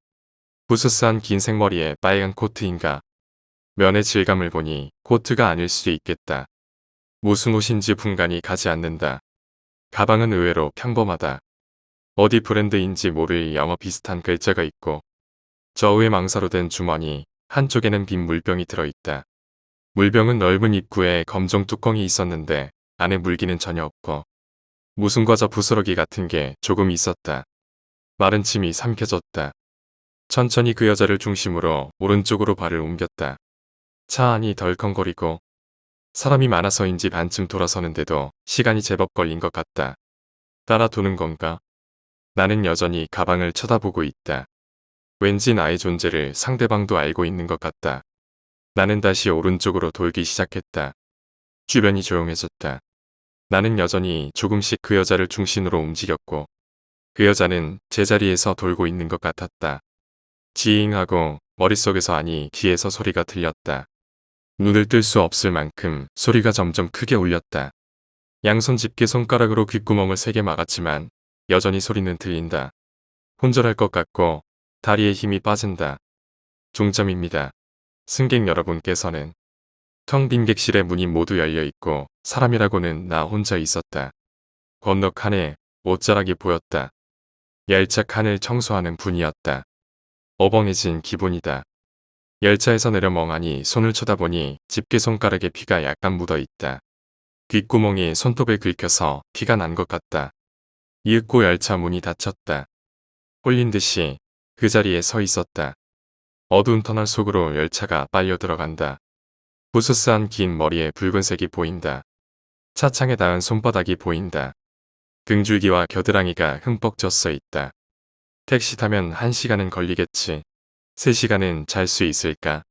부스스한 긴 생머리에 빨간 코트인가. 면의 질감을 보니 코트가 아닐 수도 있겠다. 무슨 옷인지 분간이 가지 않는다. 가방은 의외로 평범하다. 어디 브랜드인지 모를 영어 비슷한 글자가 있고 저우에 망사로 된 주머니, 한쪽에는 빈 물병이 들어있다. 물병은 넓은 입구에 검정 뚜껑이 있었는데 안에 물기는 전혀 없고 무슨 과자 부스러기 같은 게 조금 있었다. 마른 침이 삼켜졌다. 천천히 그 여자를 중심으로 오른쪽으로 발을 옮겼다. 차 안이 덜컹거리고 사람이 많아서인지 반쯤 돌아서는데도 시간이 제법 걸린 것 같다. 따라 도는 건가? 나는 여전히 가방을 쳐다보고 있다. 왠지 나의 존재를 상대방도 알고 있는 것 같다. 나는 다시 오른쪽으로 돌기 시작했다. 주변이 조용해졌다. 나는 여전히 조금씩 그 여자를 중심으로 움직였고 그 여자는 제자리에서 돌고 있는 것 같았다. 지잉하고 머릿속에서 아니 귀에서 소리가 들렸다. 눈을 뜰 수 없을 만큼 소리가 점점 크게 울렸다. 양손 집게 손가락으로 귓구멍을 3개 막았지만 여전히 소리는 들린다. 혼절할 것 같고 다리에 힘이 빠진다. 종점입니다. 승객 여러분께서는 텅 빈 객실의 문이 모두 열려 있고 사람이라고는 나 혼자 있었다. 건너 칸에 옷자락이 보였다. 열차 칸을 청소하는 분이었다. 어벙해진 기분이다. 열차에서 내려 멍하니 손을 쳐다보니 집게 손가락에 피가 약간 묻어 있다. 귓구멍이 손톱에 긁혀서 피가 난 것 같다. 이윽고 열차 문이 닫혔다. 홀린 듯이 그 자리에 서 있었다. 어두운 터널 속으로 열차가 빨려 들어간다. 부스스한 긴 머리에 붉은색이 보인다. 차창에 닿은 손바닥이 보인다. 등줄기와 겨드랑이가 흠뻑 젖어 있다. 택시 타면 1시간은 걸리겠지. 3시간은 잘 수 있을까?